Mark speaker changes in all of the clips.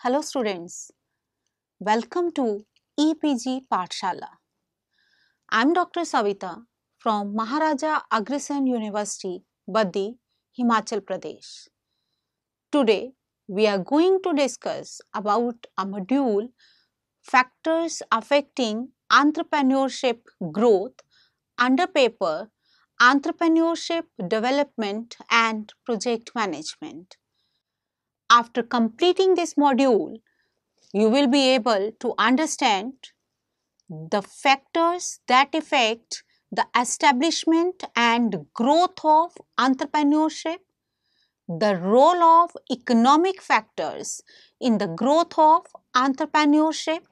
Speaker 1: Hello students, welcome to EPG Pathshala. I am Dr. Savita from Maharaja Agrasen University, Baddi, Himachal Pradesh. Today we are going to discuss about a module factors affecting entrepreneurship growth under paper entrepreneurship development and project management. After completing this module, you will be able to understand the factors that affect the establishment and growth of entrepreneurship, the role of economic factors in the growth of entrepreneurship,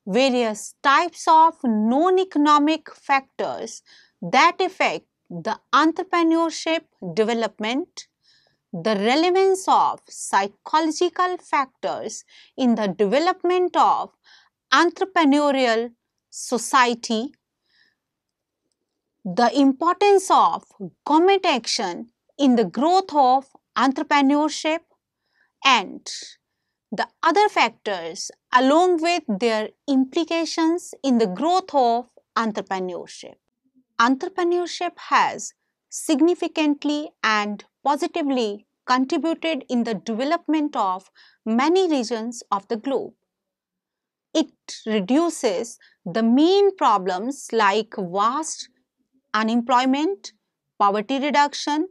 Speaker 1: various types of non-economic factors that affect the entrepreneurship development, the relevance of psychological factors in the development of entrepreneurial society, the importance of government action in the growth of entrepreneurship, and the other factors along with their implications in the growth of entrepreneurship. Entrepreneurship has significantly and positively contributed in the development of many regions of the globe. It reduces the main problems like vast unemployment, poverty reduction,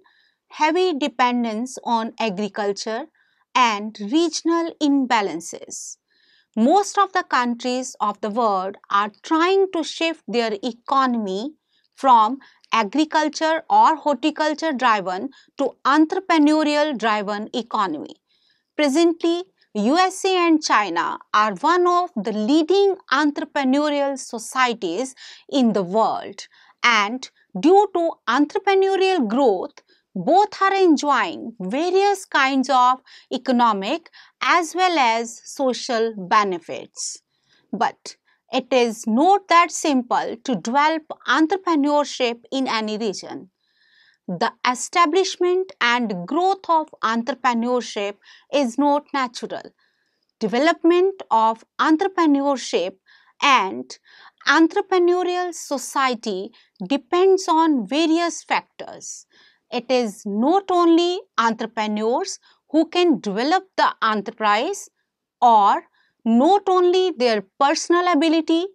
Speaker 1: heavy dependence on agriculture, and regional imbalances. Most of the countries of the world are trying to shift their economy from agriculture or horticulture driven to entrepreneurial driven economy. Presently, USA and China are one of the leading entrepreneurial societies in the world, and due to entrepreneurial growth, both are enjoying various kinds of economic as well as social benefits. But it is not that simple to develop entrepreneurship in any region. The establishment and growth of entrepreneurship is not natural. Development of entrepreneurship and entrepreneurial society depends on various factors. It is not only entrepreneurs who can develop the enterprise, or not only their personal ability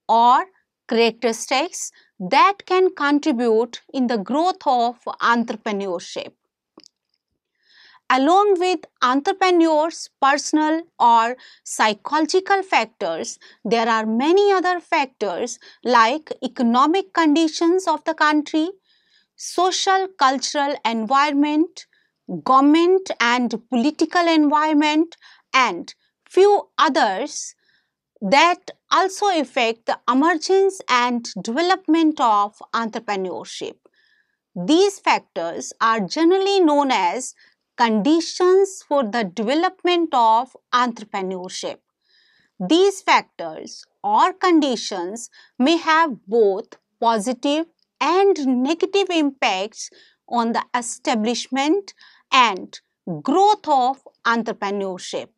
Speaker 1: or characteristics that can contribute in the growth of entrepreneurship. Along with entrepreneurs' personal or psychological factors, there are many other factors like economic conditions of the country, social cultural environment, government and political environment, and few others that also affect the emergence and development of entrepreneurship. These factors are generally known as conditions for the development of entrepreneurship. These factors or conditions may have both positive and negative impacts on the establishment and growth of entrepreneurship.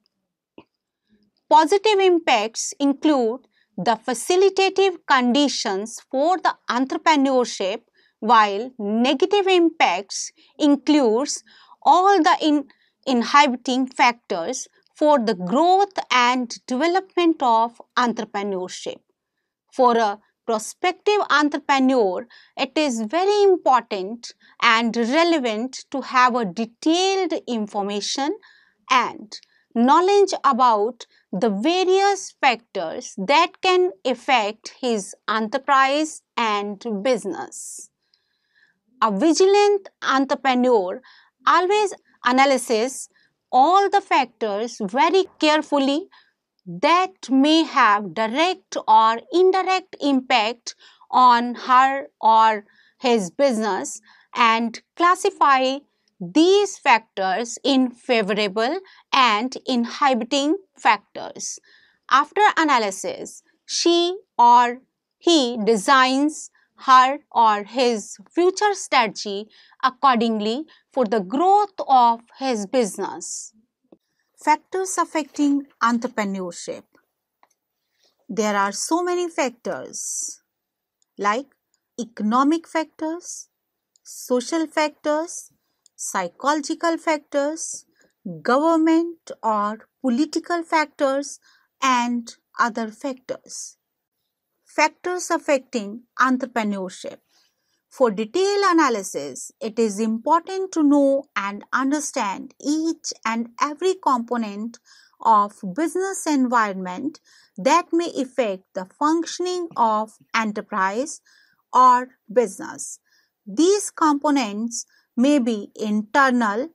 Speaker 1: Positive impacts include the facilitative conditions for the entrepreneurship, while negative impacts includes all the inhibiting factors for the growth and development of entrepreneurship. For a prospective entrepreneur, it is very important and relevant to have a detailed information and knowledge about the various factors that can affect his enterprise and business. A vigilant entrepreneur always analyzes all the factors very carefully that may have direct or indirect impact on her or his business and classify these factors in favorable and inhibiting factors. After analysis, she or he designs her or his future strategy accordingly for the growth of his business. Factors affecting entrepreneurship. There are so many factors like economic factors, social factors, psychological factors, government or political factors, and other factors. Factors affecting entrepreneurship. For detailed analysis, it is important to know and understand each and every component of business environment that may affect the functioning of enterprise or business. These components may be internal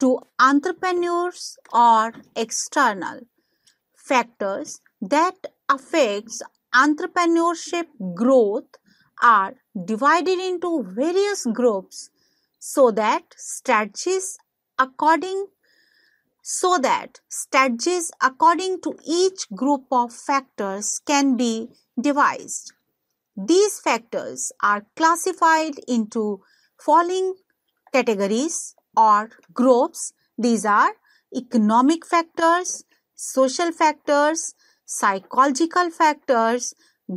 Speaker 1: to entrepreneurs or external. Factors that affects entrepreneurship growth are divided into various groups so that strategies according to each group of factors can be devised. These factors are classified into following categories or groups. These are economic factors, social factors, psychological factors,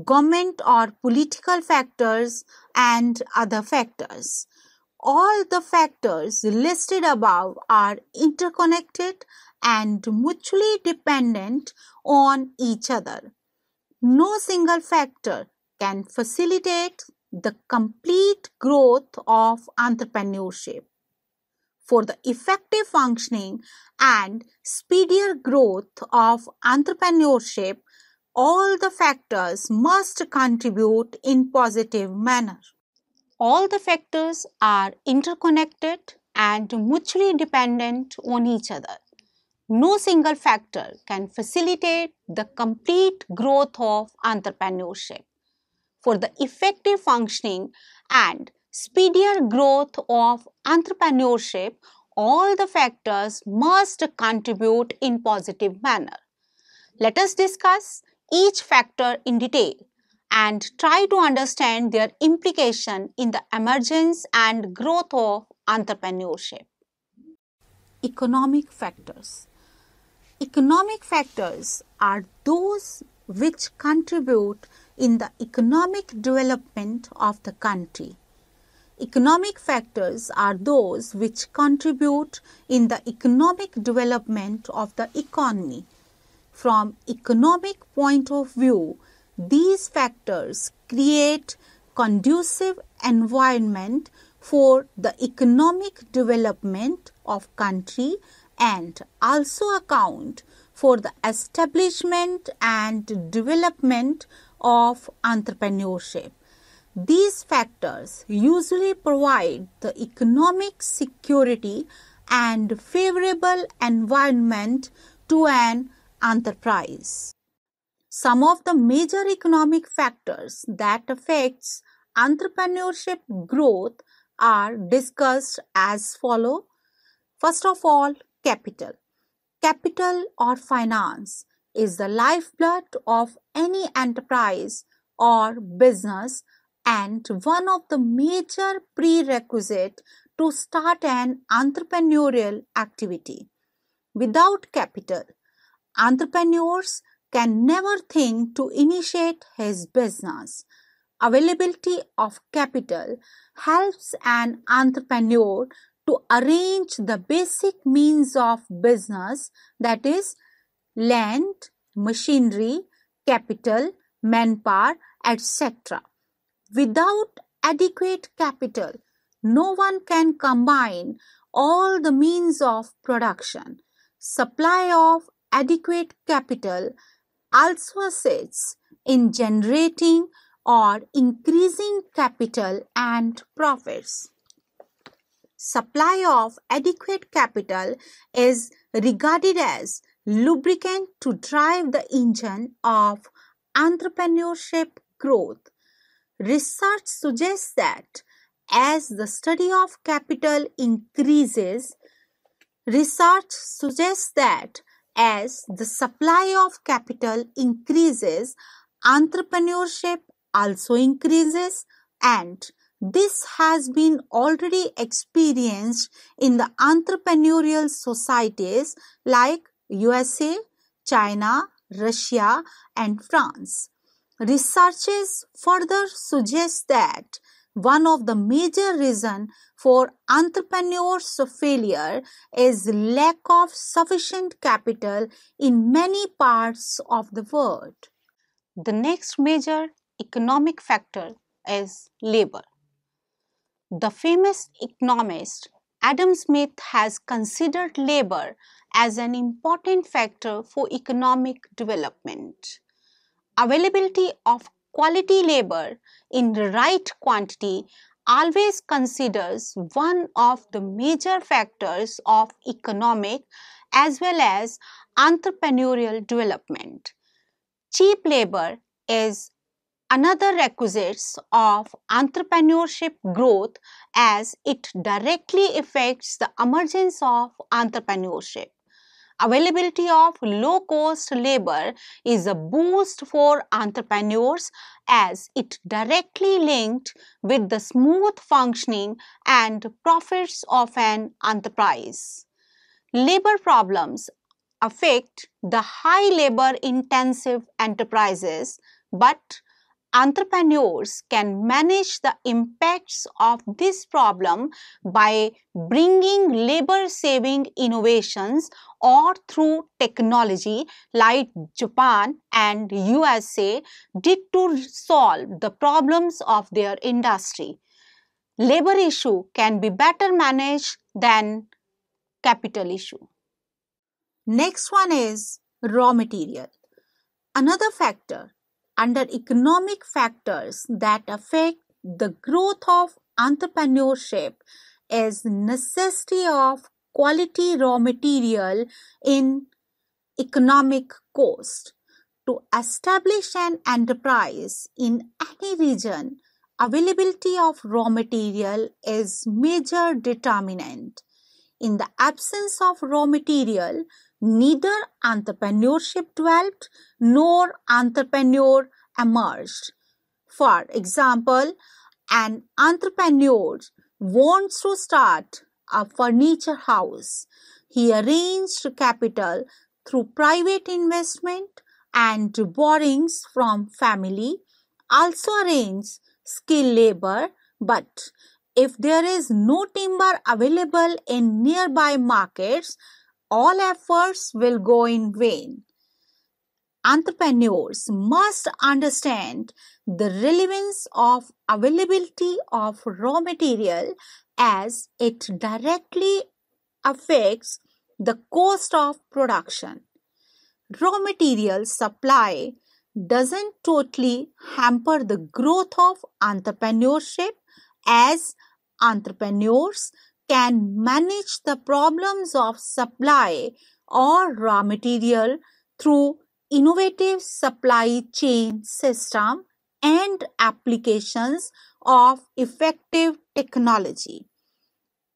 Speaker 1: government or political factors, and other factors. All the factors listed above are interconnected and mutually dependent on each other. No single factor can facilitate the complete growth of entrepreneurship. For the effective functioning and speedier growth of entrepreneurship, all the factors must contribute in positive manner. All the factors are interconnected and mutually dependent on each other. No single factor can facilitate the complete growth of entrepreneurship. For the effective functioning and speedier growth of entrepreneurship, all the factors must contribute in positive manner. Let us discuss each factor in detail and try to understand their implication in the emergence and growth of entrepreneurship. Economic factors. Economic factors are those which contribute in the economic development of the country. Economic factors are those which contribute in the economic development of the economy. From economic point of view, these factors create conducive environment for the economic development of country and also account for the establishment and development of entrepreneurship. These factors usually provide the economic security and favorable environment to an enterprise. Some of the major economic factors that affects entrepreneurship growth are discussed as follow. First of all, capital. Capital or finance is the lifeblood of any enterprise or business and one of the major prerequisites to start an entrepreneurial activity. Without capital, entrepreneurs can never think to initiate his business. Availability of capital helps an entrepreneur to arrange the basic means of business, that is land, machinery, capital, manpower, etc. Without adequate capital, no one can combine all the means of production. Supply of adequate capital also assists in generating or increasing capital and profits. Supply of adequate capital is regarded as lubricant to drive the engine of entrepreneurship growth. Research suggests that as the study of capital increases, as the supply of capital increases, entrepreneurship also increases, and this has been already experienced in the entrepreneurial societies like USA, China, Russia, and France. Researches further suggest that one of the major reasons for entrepreneurs' failure is lack of sufficient capital in many parts of the world. The next major economic factor is labor. The famous economist Adam Smith has considered labor as an important factor for economic development. Availability of quality labor in the right quantity always considers one of the major factors of economic as well as entrepreneurial development. Cheap labor is another requisite of entrepreneurship growth as it directly affects the emergence of entrepreneurship. Availability of low-cost labor is a boost for entrepreneurs as it directly linked with the smooth functioning and profits of an enterprise. Labor problems affect the high labor-intensive enterprises, but entrepreneurs can manage the impacts of this problem by bringing labor-saving innovations or through technology like Japan and USA did to solve the problems of their industry. Labor issue can be better managed than capital issue. Next one is raw material. Another factor under economic factors that affect the growth of entrepreneurship is necessity of quality raw material in economic cost. To establish an enterprise in any region, availability of raw material is major determinant. In the absence of raw material, neither entrepreneurship developed nor entrepreneur emerged. For example, an entrepreneur wants to start a furniture house. He arranged capital through private investment and borrowings from family, also arranged skilled labor, but if there is no timber available in nearby markets, all efforts will go in vain. Entrepreneurs must understand the relevance of availability of raw material as it directly affects the cost of production. Raw material supply doesn't totally hamper the growth of entrepreneurship as entrepreneurs can manage the problems of supply or raw material through innovative supply chain system and applications of effective technology.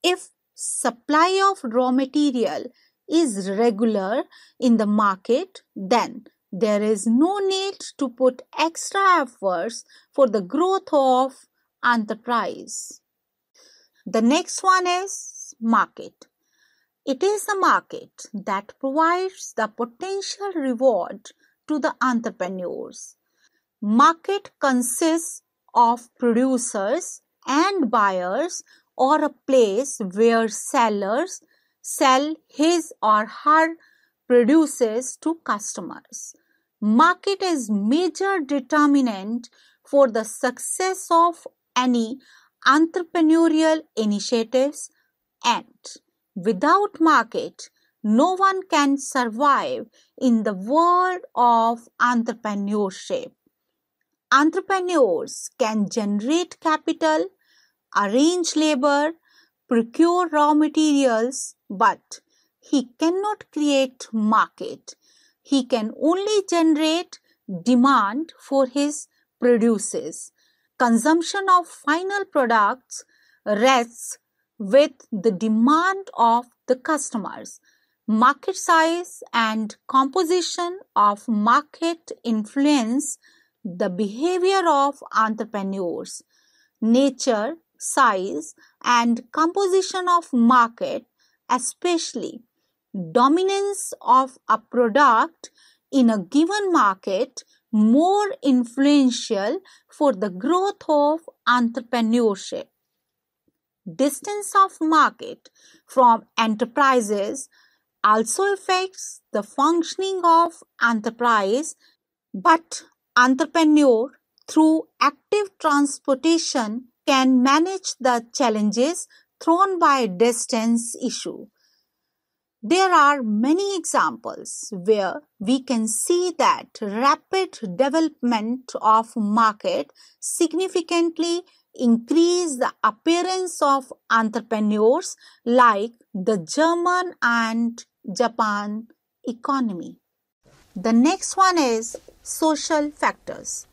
Speaker 1: If supply of raw material is regular in the market, then there is no need to put extra efforts for the growth of enterprise. The next one is market. It is the market that provides the potential reward to the entrepreneurs. Market consists of producers and buyers or a place where sellers sell his or her produces to customers. Market is major determinant for the success of any entrepreneurial initiatives, and without market, no one can survive in the world of entrepreneurship. Entrepreneurs can generate capital, arrange labor, procure raw materials, but he cannot create market. He can only generate demand for his produces. Consumption of final products rests with the demand of the customers. Market size and composition of market influence the behavior of entrepreneurs. Nature, size, and composition of market, especially dominance of a product in a given market more influential for the growth of entrepreneurship. Distance of market from enterprises also affects the functioning of enterprise, but entrepreneur through active transportation can manage the challenges thrown by distance issue. There are many examples where we can see that rapid development of market significantly increase the appearance of entrepreneurs like the German and Japan economy. The next one is social factors.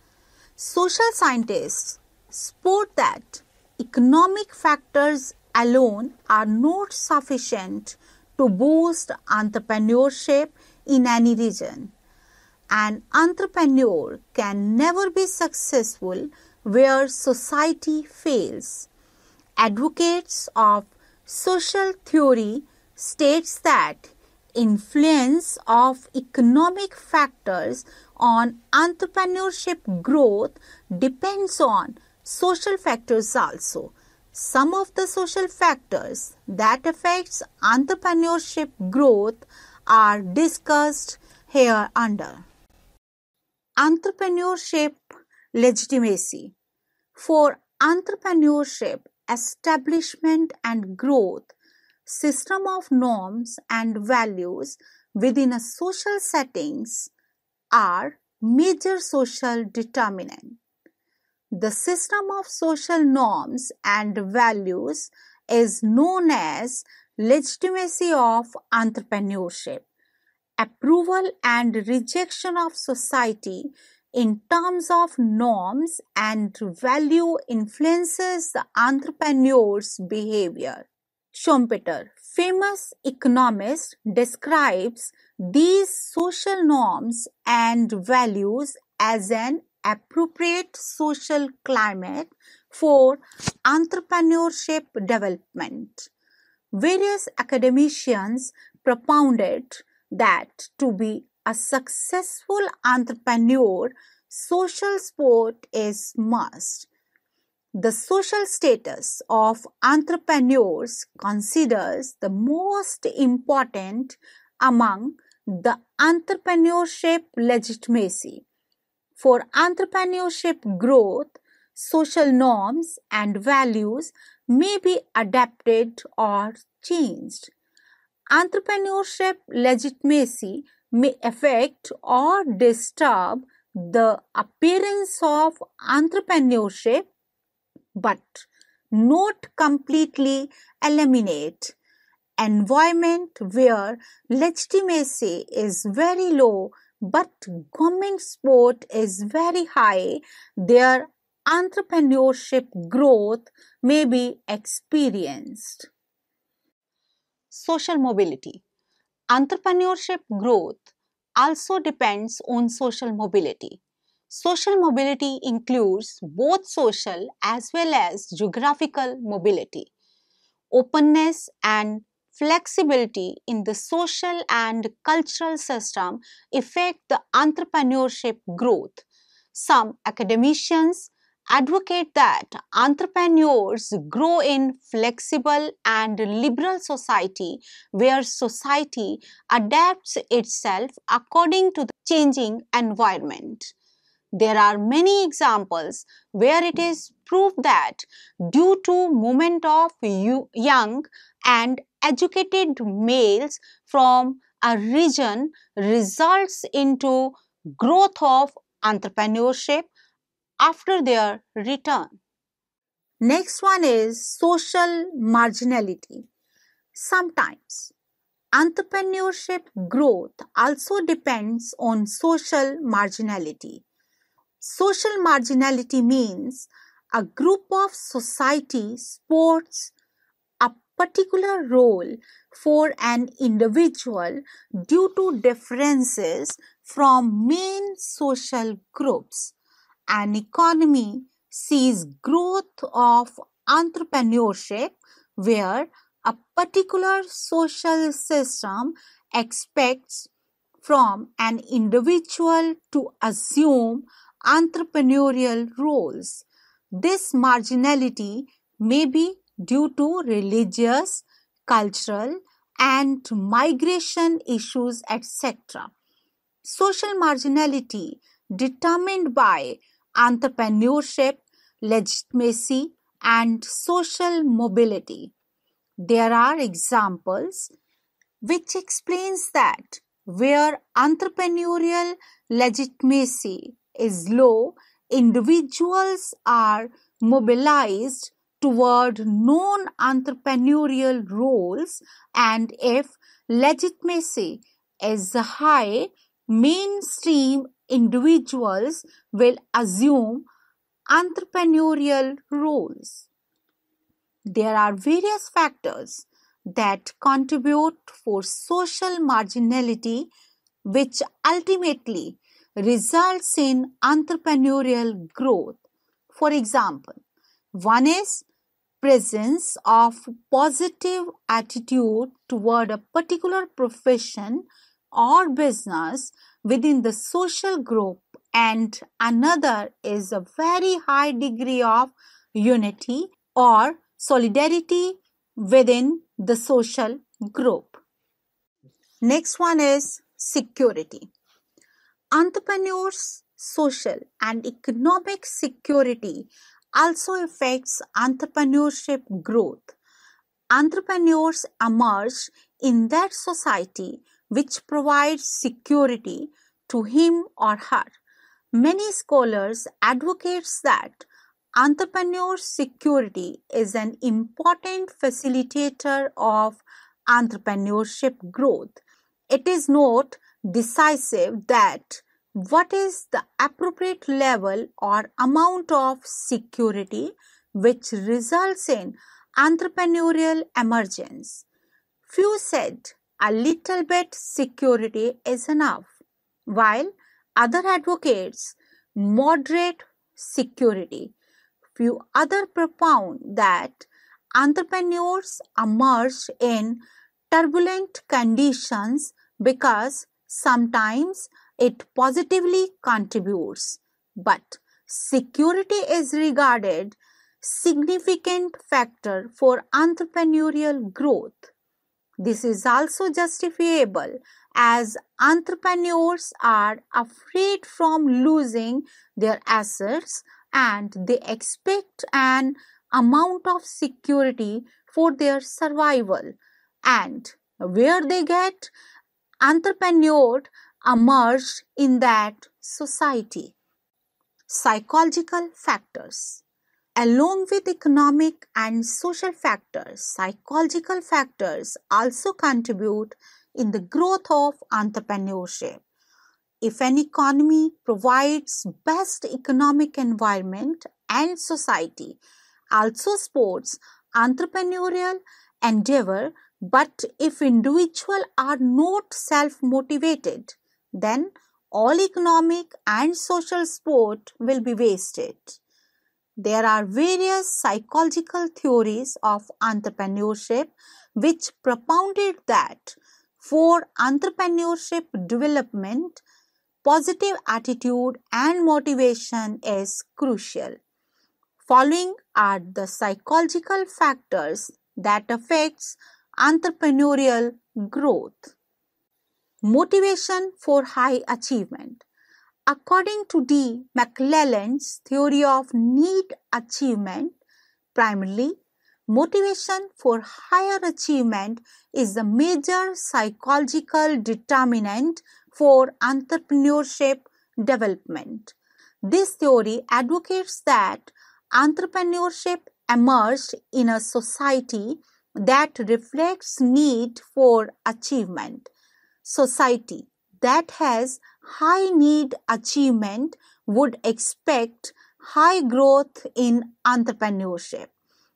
Speaker 1: Social scientists support that economic factors alone are not sufficient to boost entrepreneurship in any region. An entrepreneur can never be successful where society fails. Advocates of social theory states that influence of economic factors on entrepreneurship growth depends on social factors also. Some of the social factors that affects entrepreneurship growth are discussed here under. Entrepreneurship legitimacy. For entrepreneurship establishment and growth, system of norms and values within a social settings are major social determinant. The system of social norms and values is known as legitimacy of entrepreneurship. Approval and rejection of society in terms of norms and value influences the entrepreneur's behavior. Schumpeter, famous economist, describes these social norms and values as an appropriate social climate for entrepreneurship development. Various academicians propounded that to be a successful entrepreneur, social support is must. The social status of entrepreneurs considers the most important among the entrepreneurship legitimacy. For entrepreneurship growth, social norms and values may be adapted or changed. Entrepreneurship legitimacy may affect or disturb the appearance of entrepreneurship, but not completely eliminate. Environment where legitimacy is very low but government support is very high, their entrepreneurship growth may be experienced. Social mobility. Entrepreneurship growth also depends on social mobility. Social mobility includes both social as well as geographical mobility. Openness and flexibility in the social and cultural system affect the entrepreneurship growth. Some academicians advocate that entrepreneurs grow in flexible and liberal society where society adapts itself according to the changing environment. There are many examples where it is proved that due to movement of young and educated males from a region results into growth of entrepreneurship after their return. Next one is social marginality. Sometimes entrepreneurship growth also depends on social marginality. Social marginality means a group of society supports a particular role for an individual due to differences from main social groups. An economy sees growth of entrepreneurship where a particular social system expects from an individual to assume entrepreneurial roles. This marginality may be due to religious, cultural, and migration issues, etc. Social marginality determined by entrepreneurship, legitimacy, and social mobility. There are examples which explains that where entrepreneurial legitimacy is low, individuals are mobilized toward non-entrepreneurial roles, and if legitimacy is high, mainstream individuals will assume entrepreneurial roles. There are various factors that contribute for social marginality which ultimately results in entrepreneurial growth. For example, one is presence of positive attitude toward a particular profession or business within the social group, and another is a very high degree of unity or solidarity within the social group. Next one is security. Entrepreneurs' social and economic security also affects entrepreneurship growth. Entrepreneurs emerge in that society which provides security to him or her. Many scholars advocate that entrepreneur security is an important facilitator of entrepreneurship growth. It is not decisive that what is the appropriate level or amount of security which results in entrepreneurial emergence. Few said a little bit security is enough, while other advocates moderate security. Few other propound that entrepreneurs emerge in turbulent conditions because sometimes it positively contributes, but security is regarded significant factor for entrepreneurial growth. This is also justifiable as entrepreneurs are afraid from losing their assets and they expect an amount of security for their survival, and where they get entrepreneur emerged in that society. Psychological factors. Along with economic and social factors, psychological factors also contribute in the growth of entrepreneurship. If an economy provides best economic environment and society also supports entrepreneurial endeavor, but if individuals are not self-motivated, then all economic and social support will be wasted. There are various psychological theories of entrepreneurship which propounded that for entrepreneurship development, positive attitude and motivation is crucial. Following are the psychological factors that affects entrepreneurial growth. Motivation for high achievement. According to D. McClelland's theory of need achievement, primarily, motivation for higher achievement is the major psychological determinant for entrepreneurship development. This theory advocates that entrepreneurship emerged in a society that reflects need for achievement. Society that has high need achievement would expect high growth in entrepreneurship.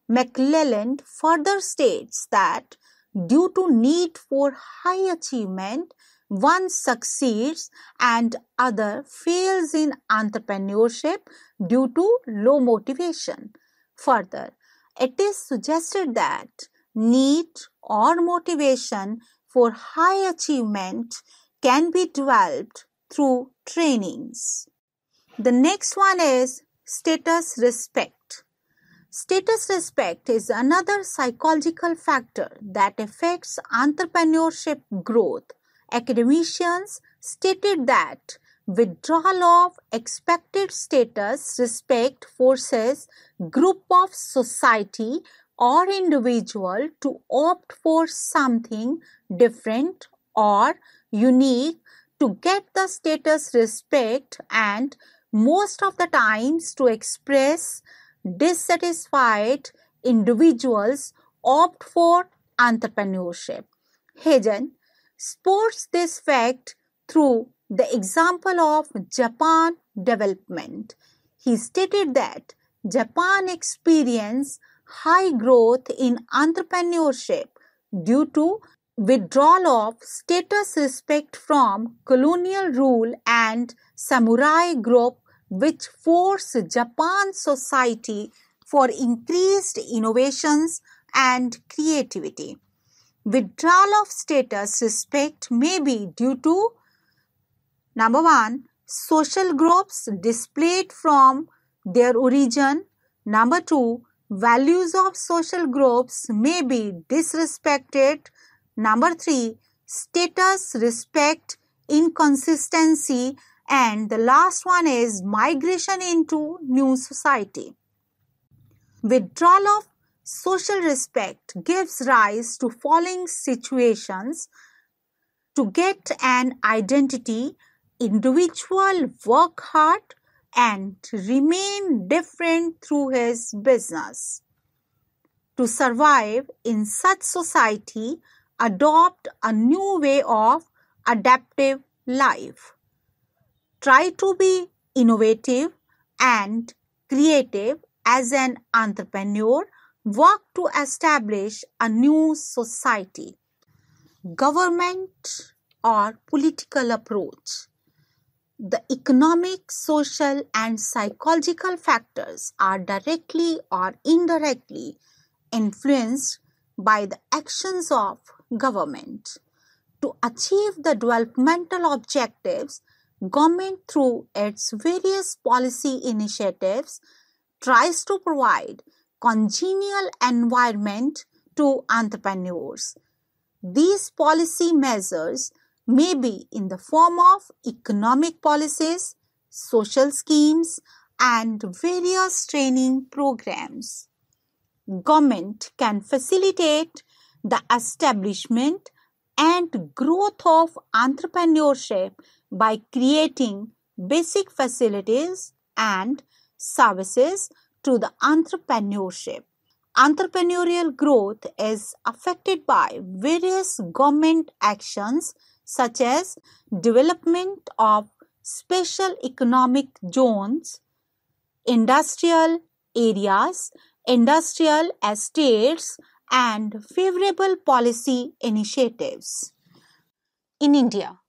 Speaker 1: McClelland further states that due to need for high achievement, one succeeds and other fails in entrepreneurship due to low motivation. Further, it is suggested that need, or motivation for high achievement can be developed through trainings. The next one is status respect. Status respect is another psychological factor that affects entrepreneurship growth. Academicians stated that withdrawal of expected status respect forces group of society or individual to opt for something different or unique to get the status respect, and most of the times to express dissatisfied individuals opt for entrepreneurship. Hagen supports this fact through the example of Japan development. He stated that Japan experienced high growth in entrepreneurship due to withdrawal of status respect from colonial rule and samurai group, which forced Japan's society for increased innovations and creativity. Withdrawal of status respect may be due to number 1, social groups displaced from their origin. Number 2, values of social groups may be disrespected. Number 3, status respect inconsistency, and the last one is migration into new society. Withdrawal of social respect gives rise to following situations. To get an identity, individual work hard and remain different through his business. To survive in such society, adopt a new way of adaptive life. Try to be innovative and creative as an entrepreneur. Work to establish a new society. Government or political approach. The economic, social, and psychological factors are directly or indirectly influenced by the actions of government. To achieve the developmental objectives, government through its various policy initiatives tries to provide congenial environment to entrepreneurs. These policy measures may be in the form of economic policies, social schemes, and various training programs. Government can facilitate the establishment and growth of entrepreneurship by creating basic facilities and services to the entrepreneurship. Entrepreneurial growth is affected by various government actions such as development of special economic zones, industrial areas, industrial estates, and favorable policy initiatives. In India,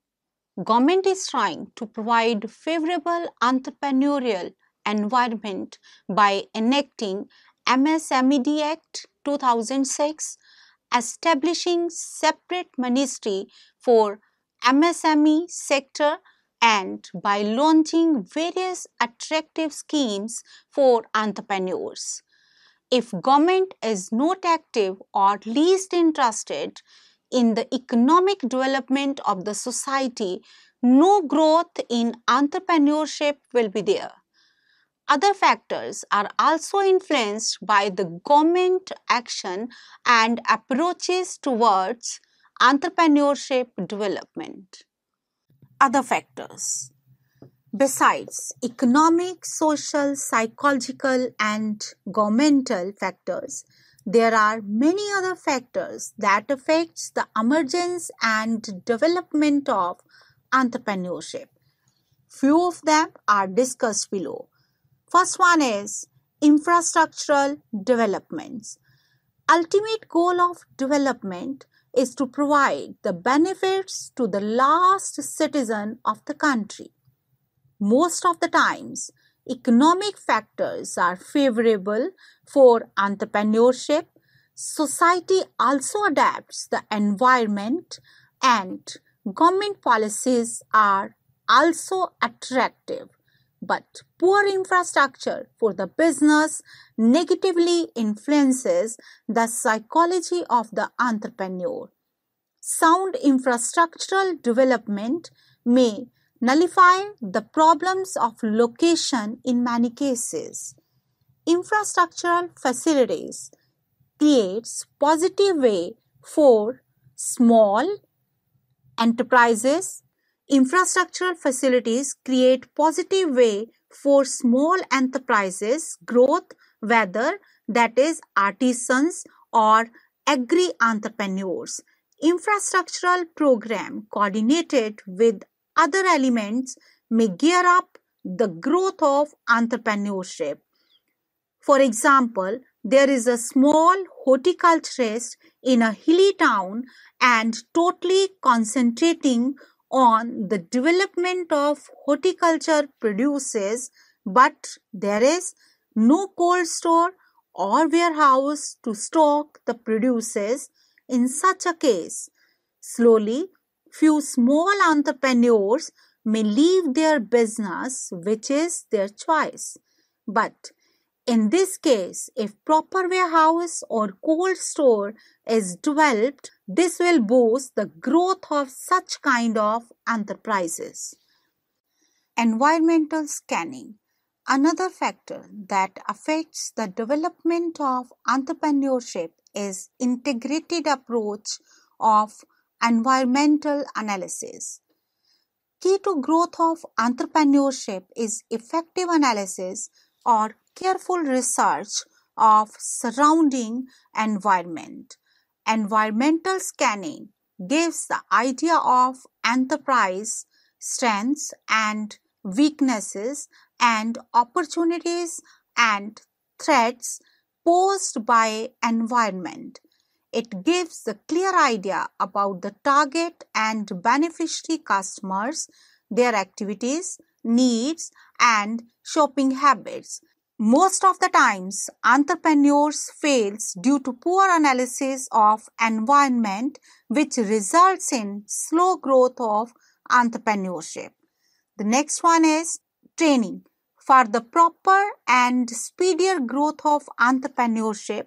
Speaker 1: government is trying to provide favorable entrepreneurial environment by enacting MSMED Act 2006, establishing separate ministry for MSME sector, and by launching various attractive schemes for entrepreneurs. If government is not active or least interested in the economic development of the society, no growth in entrepreneurship will be there. Other factors are also influenced by the government action and approaches towards entrepreneurship development. Other factors. Besides economic, social, psychological, and governmental factors, there are many other factors that affects the emergence and development of entrepreneurship. Few of them are discussed below. First one is infrastructural developments. Ultimate goal of development is to provide the benefits to the last citizen of the country. Most of the times, economic factors are favorable for entrepreneurship, Society also adapts the environment and government policies are also attractive. But poor infrastructure for the business negatively influences the psychology of the entrepreneur. Sound infrastructural development may nullify the problems of location in many cases. Infrastructural facilities creates positive way for small enterprises. Infrastructural facilities create positive way for small enterprises growth, whether that is artisans or agri-entrepreneurs. Infrastructural program coordinated with other elements may gear up the growth of entrepreneurship. For example, there is a small horticulturist in a hilly town and totally concentrating on the development of horticulture produces, but there is no cold store or warehouse to stock the produces. In such a case, slowly, few small entrepreneurs may leave their business, which is their choice. But in this case, if proper warehouse or cold store is developed, this will boost the growth of such kind of enterprises. Environmental scanning. Another factor that affects the development of entrepreneurship is integrated approach of environmental analysis. Key to growth of entrepreneurship is effective analysis or careful research of surrounding environment. Environmental scanning gives the idea of enterprise strengths and weaknesses and opportunities and threats posed by environment. It gives a clear idea about the target and beneficiary customers, their activities, needs, and shopping habits. Most of the times, entrepreneurs fail due to poor analysis of environment, which results in slow growth of entrepreneurship. The next one is training. For the proper and speedier growth of entrepreneurship,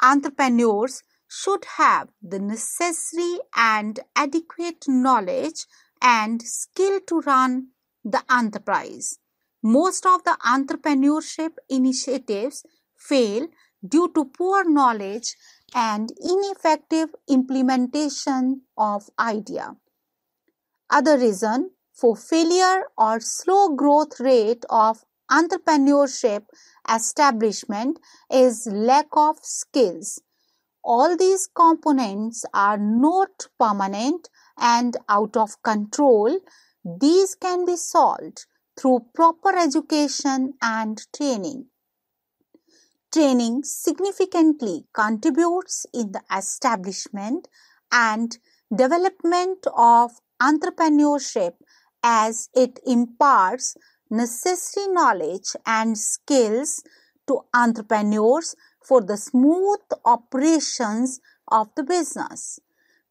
Speaker 1: entrepreneurs should have the necessary and adequate knowledge and skill to run the enterprise. Most of the entrepreneurship initiatives fail due to poor knowledge and ineffective implementation of idea. Other reason for failure or slow growth rate of entrepreneurship establishment is lack of skills. All these components are not permanent and out of control. These can be solved through proper education and training. Training significantly contributes in the establishment and development of entrepreneurship as it imparts necessary knowledge and skills to entrepreneurs for the smooth operations of the business.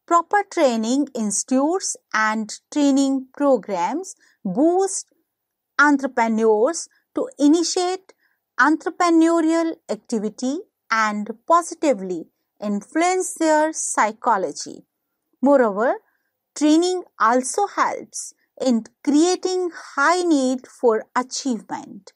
Speaker 1: Proper training institutes and training programs boost entrepreneurs to initiate entrepreneurial activity and positively influence their psychology. Moreover, training also helps in creating high need for achievement.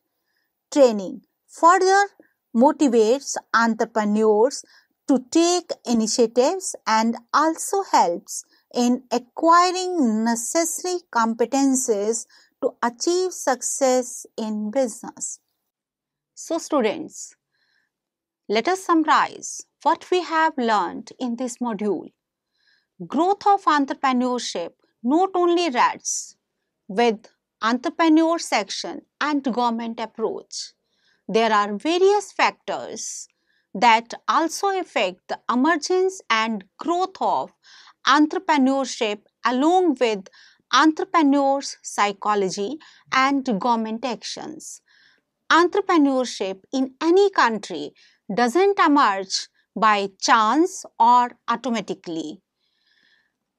Speaker 1: Training further motivates entrepreneurs to take initiatives and also helps in acquiring necessary competencies to achieve success in business. So students, let us summarize what we have learned in this module. Growth of entrepreneurship not only rests with entrepreneur section and government approach. There are various factors that also affect the emergence and growth of entrepreneurship along with entrepreneurs' psychology and government actions. Entrepreneurship in any country doesn't emerge by chance or automatically.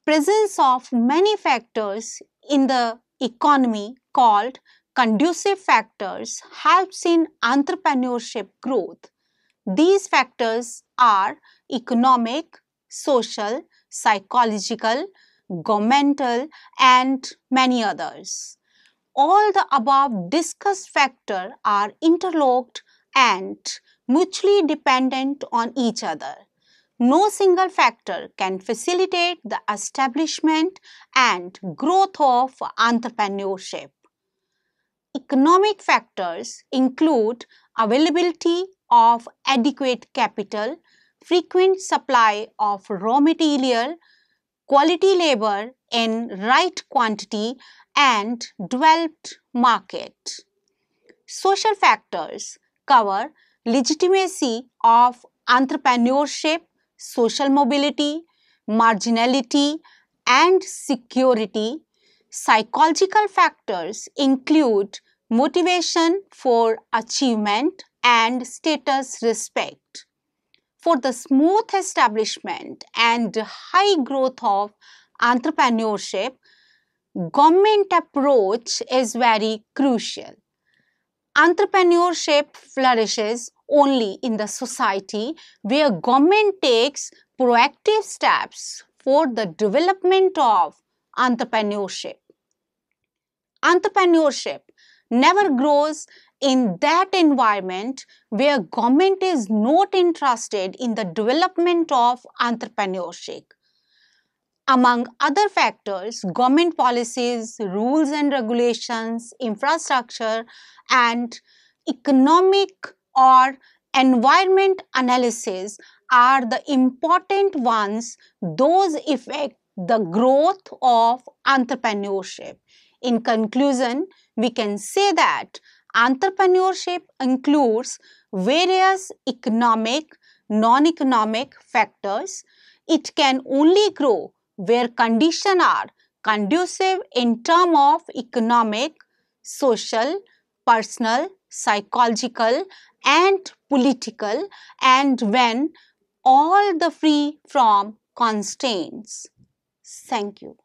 Speaker 1: Presence of many factors in the economy called conducive factors helps in entrepreneurship growth. These factors are economic, social, psychological, governmental, and many others. All the above discussed factors are interlocked and mutually dependent on each other. No single factor can facilitate the establishment and growth of entrepreneurship. Economic factors include availability of adequate capital, frequent supply of raw material, quality labor in right quantity, and developed market. Social factors cover legitimacy of entrepreneurship, social mobility, marginality, and security. Psychological factors include motivation for achievement and status respect. For the smooth establishment and high growth of entrepreneurship, government approach is very crucial. Entrepreneurship flourishes only in the society where government takes proactive steps for the development of entrepreneurship. Entrepreneurship never grows in that environment where government is not interested in the development of entrepreneurship. Among other factors, government policies, rules and regulations, infrastructure, and economic or environment analysis are the important ones. Those affect the growth of entrepreneurship. In conclusion, we can say that entrepreneurship includes various economic, non-economic factors. It can only grow where conditions are conducive in terms of economic, social, personal, psychological, and political, and when all the free from constraints. Thank you.